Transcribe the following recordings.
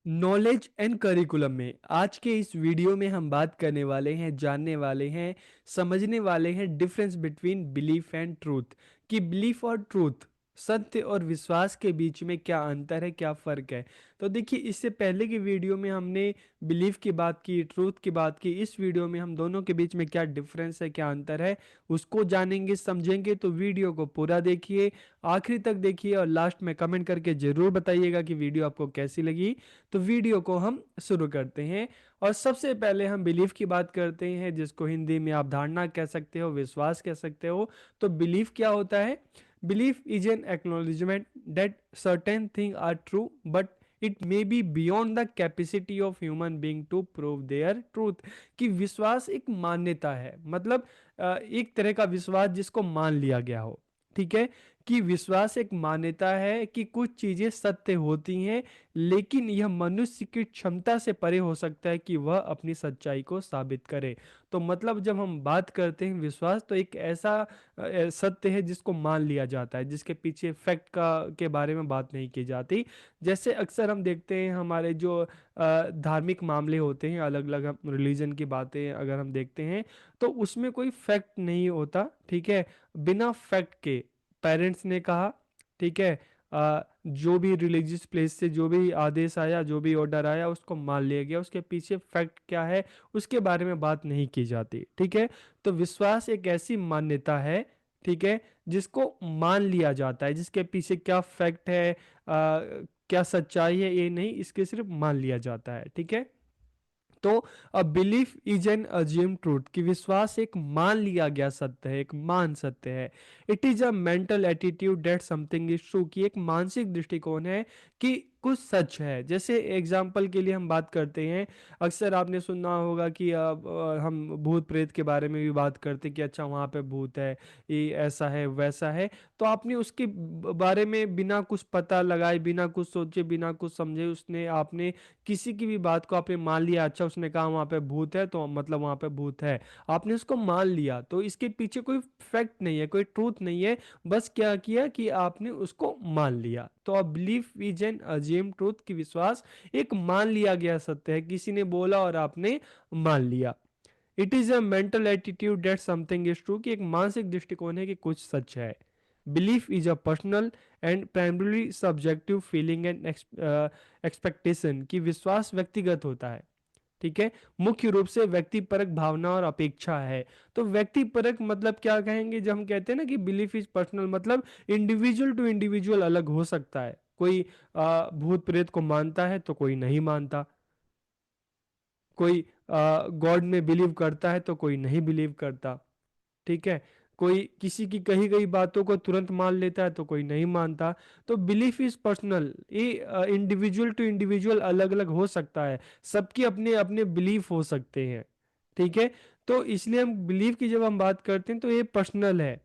Knowledge and curriculum में आज के इस वीडियो में हम बात करने वाले हैं, जानने वाले हैं, समझने वाले हैं difference between belief and truth. कि बिलीफ और ट्रूथ, सत्य और विश्वास के बीच में क्या अंतर है, क्या फ़र्क है। तो देखिए, इससे पहले की वीडियो में हमने बिलीफ की बात की, ट्रूथ की बात की। इस वीडियो में हम दोनों के बीच में क्या डिफरेंस है, क्या अंतर है, उसको जानेंगे, समझेंगे। तो वीडियो को पूरा देखिए, आखिरी तक देखिए और लास्ट में कमेंट करके ज़रूर बताइएगा कि वीडियो आपको कैसी लगी। तो वीडियो को हम शुरू करते हैं। और सबसे पहले हम बिलीफ की बात करते हैं, जिसको हिंदी में आप धारणा कह सकते हो, विश्वास कह सकते हो। तो बिलीफ क्या होता है? Belief is an acknowledgement that certain thing are true but it may be beyond the capacity of human being to prove their truth. कि विश्वास एक मान्यता है, मतलब एक तरह का विश्वास जिसको मान लिया गया हो। ठीक है, कि विश्वास एक मान्यता है कि कुछ चीजें सत्य होती हैं, लेकिन यह मनुष्य की क्षमता से परे हो सकता है कि वह अपनी सच्चाई को साबित करे। तो मतलब जब हम बात करते हैं विश्वास, तो एक ऐसा सत्य है जिसको मान लिया जाता है, जिसके पीछे फैक्ट का के बारे में बात नहीं की जाती। जैसे अक्सर हम देखते हैं हमारे जो धार्मिक मामले होते हैं, अलग अलग रिलीजन की बातें अगर हम देखते हैं, तो उसमें कोई फैक्ट नहीं होता। ठीक है, बिना फैक्ट के पेरेंट्स ने कहा, ठीक है, जो भी रिलीजियस प्लेस से जो भी आदेश आया, जो भी ऑर्डर आया, उसको मान लिया गया। उसके पीछे फैक्ट क्या है, उसके बारे में बात नहीं की जाती। ठीक है, तो विश्वास एक ऐसी मान्यता है, ठीक है, जिसको मान लिया जाता है, जिसके पीछे क्या फैक्ट है, क्या सच्चाई है, ये नहीं, इसके सिर्फ मान लिया जाता है। ठीक है, तो a belief is N assume truth, कि विश्वास एक मान लिया गया सत्य है, एक मान सत्य है। It is a mental attitude that something is true, कि एक मानसिक दृष्टिकोण है कि कुछ सच है। जैसे एग्जाम्पल के लिए हम बात करते हैं, अक्सर आपने सुना होगा कि हम भूत प्रेत के बारे में भी बात करते हैं कि अच्छा वहाँ पे भूत है, ये ऐसा है, वैसा है। तो आपने उसके बारे में बिना कुछ पता लगाए, बिना कुछ सोचे, बिना कुछ समझे, उसने आपने किसी की भी बात को आपने मान लिया। अच्छा, उसने कहा वहां पे भूत है, तो मतलब वहां पे भूत है, आपने उसको मान लिया। तो इसके पीछे कोई फैक्ट नहीं है, कोई ट्रूथ नहीं है, बस क्या किया कि आपने उसको मान लिया। तो अब belief is N assume truth, की विश्वास एक मान लिया गया सत्य है, किसी ने बोला और आपने मान लिया। It is a mental attitude that something is true, कि एक मानसिक दृष्टिकोण है कि कुछ सच है। Belief is a personal and primary subjective feeling and expectation, की विश्वास व्यक्तिगत होता है। ठीक है, मुख्य रूप से व्यक्तिपरक भावना और अपेक्षा है। तो व्यक्तिपरक मतलब क्या कहेंगे, जब हम कहते हैं ना कि बिलीफ इज पर्सनल, मतलब इंडिविजुअल टू इंडिविजुअल अलग हो सकता है। कोई भूत प्रेत को मानता है तो कोई नहीं मानता, कोई गॉड में बिलीव करता है तो कोई नहीं बिलीव करता। ठीक है, कोई किसी की कही गई बातों को तुरंत मान लेता है तो कोई नहीं मानता। तो बिलीफ इज पर्सनल, ये इंडिविजुअल टू इंडिविजुअल अलग अलग हो सकता है, सबके अपने अपने बिलीफ हो सकते हैं। ठीक है, तो इसलिए हम बिलीफ की जब हम बात करते हैं तो ये पर्सनल है,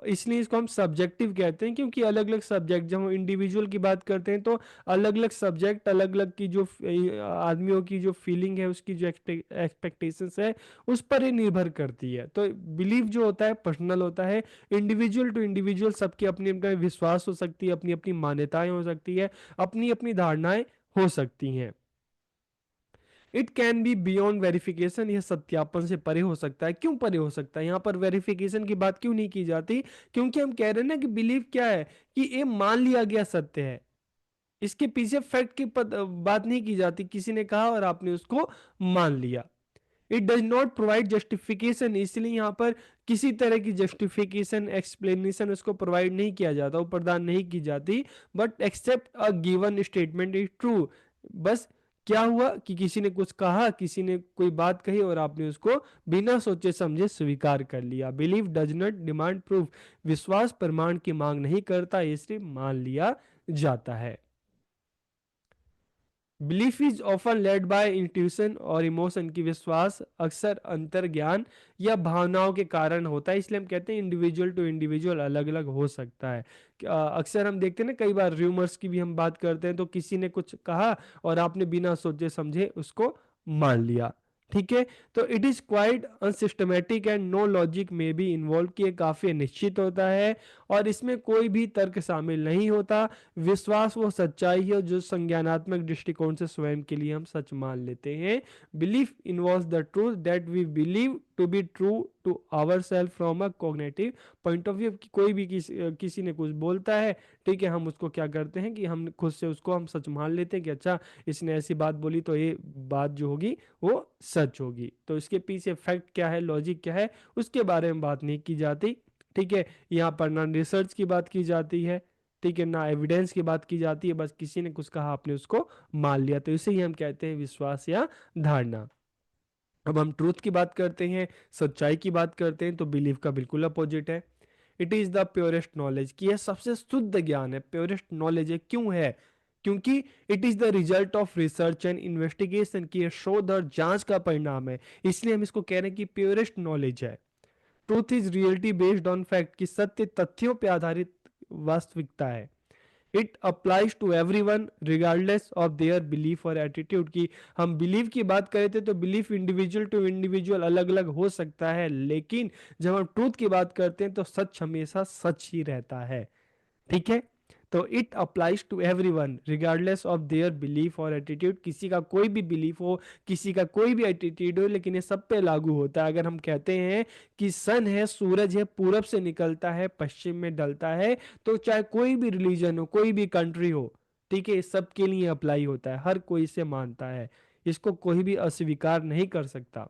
इसलिए इसको हम सब्जेक्टिव कहते हैं। क्योंकि अलग अलग सब्जेक्ट, जब हम इंडिविजुअल की बात करते हैं तो अलग अलग सब्जेक्ट, अलग अलग की जो आदमियों की जो फीलिंग है, उसकी जो एक्सपेक्टेशंस है, उस पर ये निर्भर करती है। तो बिलीफ जो होता है पर्सनल होता है, इंडिविजुअल टू इंडिविजुअल सबकी अपनी अपनी विश्वास हो सकती है, अपनी अपनी मान्यताएं हो सकती है, अपनी अपनी धारणाएं हो सकती हैं। It can be beyond verification, यह सत्यापन से परे हो सकता है। क्यों परे हो सकता है, यहाँ पर वेरिफिकेशन की बात क्यों नहीं की जाती? क्योंकि हम कह रहे हैं ना कि बिलीव क्या है, कि ये मान लिया गया सत्य है, इसके पीछे फैक्ट की बात नहीं की जाती। किसी ने कहा और आपने उसको मान लिया। It does not provide justification, इसलिए यहाँ पर किसी तरह की जस्टिफिकेशन, एक्सप्लेनेशन उसको प्रोवाइड नहीं किया जाता, वो प्रदान नहीं की जाती। But accept a given statement is true, बस क्या हुआ कि किसी ने कुछ कहा, किसी ने कोई बात कही और आपने उसको बिना सोचे समझे स्वीकार कर लिया। Believe does not demand proof, विश्वास प्रमाण की मांग नहीं करता, ये सिर्फ मान लिया जाता है। Belief is often led by intuition और इमोशन, की विश्वास अक्सर अंतर्ज्ञान या भावनाओं के कारण होता है। इसलिए हम कहते हैं इंडिविजुअल टू इंडिविजुअल अलग अलग हो सकता है। अक्सर हम देखते हैं ना, कई बार र्यूमर्स की भी हम बात करते हैं, तो किसी ने कुछ कहा और आपने बिना सोचे समझे उसको मान लिया। ठीक है, तो it is quite unsystematic and no logic में बी इन्वॉल्व, किए काफी अनिश्चित होता है और इसमें कोई भी तर्क शामिल नहीं होता। विश्वास वो सच्चाई है जो संज्ञानात्मक दृष्टिकोण से स्वयं के लिए हम सच मान लेते हैं। Belief involves the truth that we believe to be true to our self from a cognitive point of view. कोई भी किसी ने कुछ बोलता है, ठीक है, हम उसको क्या करते हैं कि हम खुद से उसको हम सच मान लेते हैं कि अच्छा इसने ऐसी बात बोली तो ये बात जो होगी वो सच होगी। तो इसके पीछे फैक्ट क्या है, लॉजिक क्या है, उसके बारे में बात नहीं की जाती। ठीक है, यहाँ पर ना रिसर्च की बात की जाती है, ठीक है, ना एविडेंस की बात की जाती है, बस किसी ने कुछ कहा आपने उसको मान लिया, तो इसे ही हम कहते हैं विश्वास या धारणा। अब हम ट्रूथ की बात करते हैं, सच्चाई की बात करते हैं, तो बिलीव का बिल्कुल अपोजिट है। It is the purest knowledge, कि यह सबसे शुद्ध ज्ञान है, प्योरेस्ट नॉलेज है। क्यों है? क्योंकि it is the result of research and investigation, की यह शोध और जांच का परिणाम है, इसलिए हम इसको कह रहे हैं कि प्योरेस्ट नॉलेज है। Truth is reality based on fact, की सत्य तथ्यों पर आधारित वास्तविकता है। It applies to every one regardless of their belief और एटीट्यूड, की हम बिलीव की बात करे थे तो बिलीफ इंडिविजुअल टू इंडिविजुअल अलग अलग हो सकता है, लेकिन जब हम ट्रूथ की बात करते हैं तो सच हमेशा सच ही रहता है। ठीक है, तो it applies to everyone regardless of their belief और एटीट्यूड, किसी का कोई भी बिलीफ हो, किसी का कोई भी एटीट्यूड हो, लेकिन ये सब पे लागू होता है। अगर हम कहते हैं कि सन है, सूरज है, पूरब से निकलता है, पश्चिम में ढलता है, तो चाहे कोई भी रिलीजन हो, कोई भी कंट्री हो, ठीक है, सबके लिए अप्लाई होता है, हर कोई इसे मानता है, इसको कोई भी अस्वीकार नहीं कर सकता।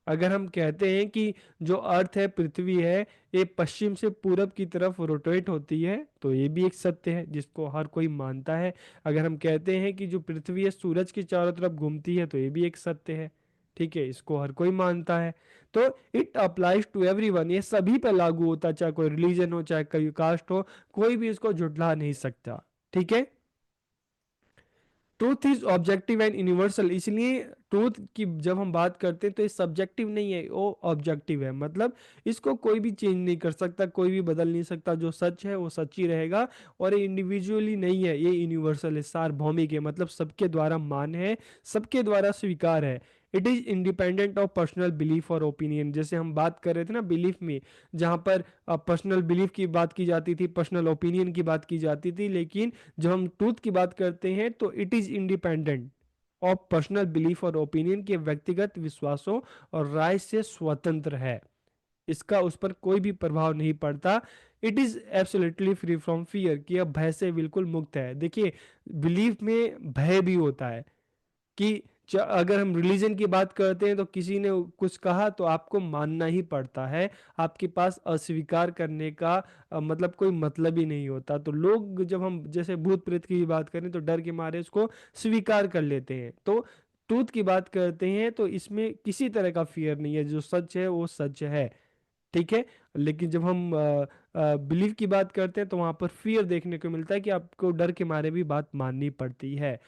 अगर हम कहते हैं कि जो अर्थ है, पृथ्वी है, ये पश्चिम से पूरब की तरफ रोटेट होती है, तो ये भी एक सत्य है जिसको हर कोई मानता है। अगर हम कहते हैं कि जो पृथ्वी है सूरज की चारों तरफ घूमती है, तो ये भी एक सत्य है। ठीक है, इसको हर कोई मानता है। तो इट अप्लाइज टू एवरीवन, ये सभी पे लागू होता है, चाहे कोई रिलीजन हो, चाहे कोई कास्ट हो, कोई भी इसको झुठला नहीं सकता। ठीक है, truth is objective and universal, इसलिए ट्रूथ की जब हम बात करते हैं तो ये सब्जेक्टिव नहीं है, वो ऑब्जेक्टिव है, मतलब इसको कोई भी चेंज नहीं कर सकता, कोई भी बदल नहीं सकता, जो सच है वो सच ही रहेगा। और ये इंडिविजुअली नहीं है, ये यूनिवर्सल है, सार्वभौमिक है, मतलब सबके द्वारा मान्य है, सबके द्वारा स्वीकार है। It is independent of personal belief और ओपिनियन, जैसे हम बात कर रहे थे ना बिलीफ में, जहाँ पर पर्सनल बिलीफ की बात की जाती थी, पर्सनल ओपिनियन की बात की जाती थी, लेकिन जब हम ट्रूथ की बात करते हैं तो it is independent of personal belief और ओपिनियन, के व्यक्तिगत विश्वासों और राय से स्वतंत्र है, इसका उस पर कोई भी प्रभाव नहीं पड़ता। It is absolutely free from fear, कि अब भय से बिल्कुल मुक्त है। देखिए, बिलीफ में भय भी होता है, कि अगर हम रिलीजन की बात करते हैं तो किसी ने कुछ कहा तो आपको मानना ही पड़ता है, आपके पास अस्वीकार करने का मतलब कोई मतलब ही नहीं होता। तो लोग, जब हम जैसे भूत प्रेत की बात करें तो डर के मारे उसको स्वीकार कर लेते हैं। तो ट्रूथ की बात करते हैं तो इसमें किसी तरह का फियर नहीं है, जो सच है वो सच है। ठीक है, लेकिन जब हम बिलीव की बात करते हैं तो वहां पर फियर देखने को मिलता है, कि आपको डर के मारे भी बात माननी पड़ती है।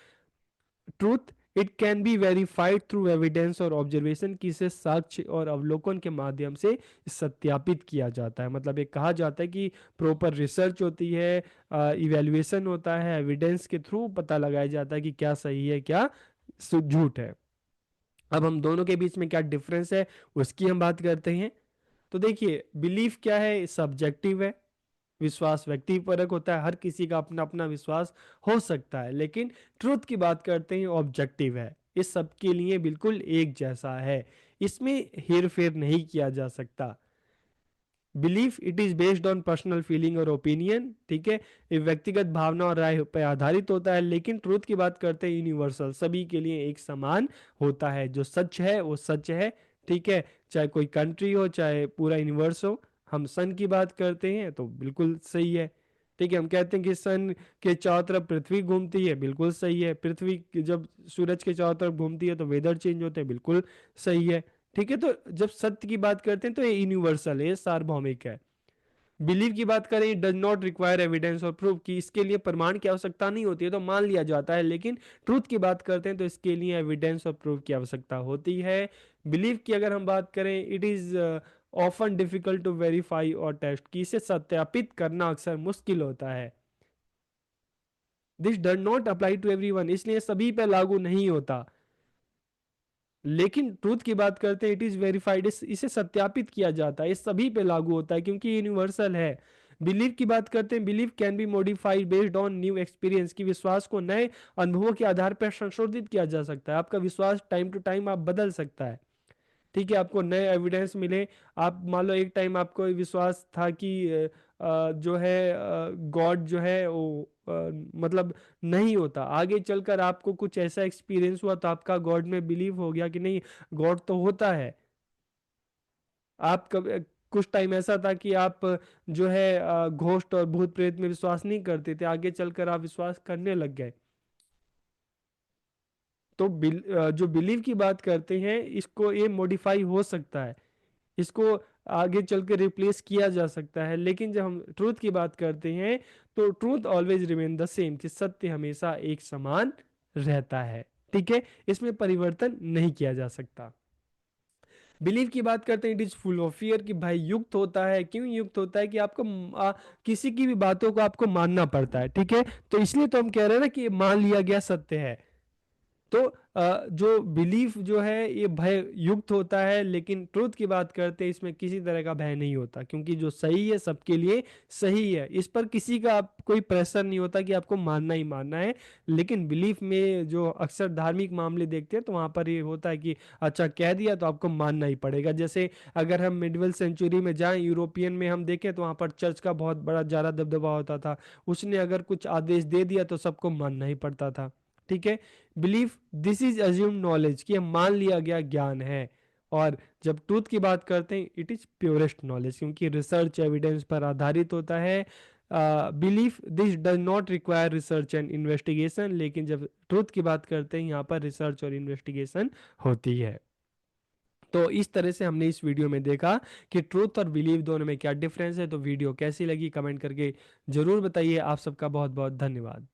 Truth it can be verified through evidence और ऑब्जर्वेशन, की इसे साक्ष्य और अवलोकन के माध्यम से सत्यापित किया जाता है। मतलब ये कहा जाता है कि प्रॉपर रिसर्च होती है, इवेल्युएशन होता है, एविडेंस के थ्रू पता लगाया जाता है कि क्या सही है, क्या झूठ है। अब हम दोनों के बीच में क्या डिफरेंस है उसकी हम बात करते हैं। तो देखिए, बिलीफ क्या है, सब्जेक्टिव है, विश्वास व्यक्तिपरक होता है, हर किसी का अपना अपना विश्वास हो सकता है। लेकिन ट्रुथ की बात करते हैं, ऑब्जेक्टिव है, इस सबके लिए बिल्कुल एक जैसा है, इसमें हेर फेर नहीं किया जा सकता। Belief it is based on personal feeling और ओपिनियन, ठीक है, ये व्यक्तिगत भावना और राय पर आधारित होता है। लेकिन ट्रूथ की बात करते हैं, यूनिवर्सल, सभी के लिए एक समान होता है, जो सच है वो सच है। ठीक है, चाहे कोई कंट्री हो, चाहे पूरा यूनिवर्स हो। हम सन की बात करते हैं तो बिल्कुल सही है। ठीक है, हम कहते हैं कि सन के चारों तरफ पृथ्वी घूमती है, बिल्कुल सही है। जब सूरज के चारों तरफ घूमती है तो वेदर चेंज होते हैं, बिल्कुल सही है। ठीक है, तो जब सत्य की बात करते हैं तो ये यूनिवर्सल है, ये सार्वभौमिक है। बिलीव की बात करें, डज नॉट रिक्वायर एविडेंस और प्रूफ, कि इसके लिए प्रमाण की आवश्यकता नहीं होती है, तो मान लिया जाता है। लेकिन ट्रूथ की बात करते हैं तो इसके लिए एविडेंस और प्रूफ की आवश्यकता होती है। बिलीव की अगर हम बात करें, it is often difficult to verify और टेस्ट, कि इसे सत्यापित करना अक्सर मुश्किल होता है। This does not apply to everyone, इसलिए सभी पे लागू नहीं होता। लेकिन ट्रूथ की बात करते हैं, इट इज वेरीफाइड, इसे सत्यापित किया जाता है, ये सभी पे लागू होता है क्योंकि यूनिवर्सल है। बिलीव की बात करते हैं, believe can be modified based on new experience, की विश्वास को नए अनुभवों के आधार पर संशोधित किया जा सकता है। आपका विश्वास टाइम टू टाइम आप बदल सकता है। ठीक है, आपको नए एविडेंस मिले, आप मान लो एक टाइम आपको विश्वास था कि जो है गॉड जो है वो मतलब नहीं होता, आगे चलकर आपको कुछ ऐसा एक्सपीरियंस हुआ तो आपका गॉड में बिलीव हो गया कि नहीं, गॉड तो होता है। आप कब कुछ टाइम ऐसा था कि आप जो है घोस्ट और भूत प्रेत में विश्वास नहीं करते थे, आगे चलकर आप विश्वास करने लग गए। तो जो बिलीव की बात करते हैं, इसको ये मॉडिफाई हो सकता है, इसको आगे चल के रिप्लेस किया जा सकता है। लेकिन जब हम ट्रूथ की बात करते हैं तो truth always remain the same, कि सत्य हमेशा एक समान रहता है। ठीक है, इसमें परिवर्तन नहीं किया जा सकता। बिलीव की बात करते हैं, it is full of fear, कि भाई युक्त होता है। क्यों युक्त होता है? कि आपको किसी की भी बातों को आपको मानना पड़ता है। ठीक है, तो इसलिए तो हम कह रहे हैं ना कि मान लिया गया सत्य है। तो जो बिलीफ जो है ये भय युक्त होता है, लेकिन ट्रुथ की बात करते हैं इसमें किसी तरह का भय नहीं होता, क्योंकि जो सही है सबके लिए सही है, इस पर किसी का कोई प्रेशर नहीं होता कि आपको मानना ही मानना है। लेकिन बिलीफ में जो अक्सर धार्मिक मामले देखते हैं तो वहां पर ये होता है कि अच्छा कह दिया तो आपको मानना ही पड़ेगा। जैसे अगर हम मिडिवल सेंचुरी में जाएं, यूरोपियन में हम देखें तो वहां पर चर्च का बहुत बड़ा ज़्यादा दबदबा होता था। उसने अगर कुछ आदेश दे दिया तो सबको मानना ही पड़ता था। ठीक है, belief this is assume knowledge, कि यह मान लिया गया ज्ञान है। और जब ट्रूथ की बात करते हैं, इट इज प्योरेस्ट नॉलेज, क्योंकि रिसर्च एविडेंस पर आधारित होता है। Belief this does not require research and investigation, लेकिन जब ट्रूथ की बात करते हैं यहाँ पर रिसर्च और इन्वेस्टिगेशन होती है। तो इस तरह से हमने इस वीडियो में देखा कि ट्रूथ और बिलीव दोनों में क्या डिफरेंस है। तो वीडियो कैसी लगी कमेंट करके जरूर बताइए। आप सबका बहुत बहुत धन्यवाद।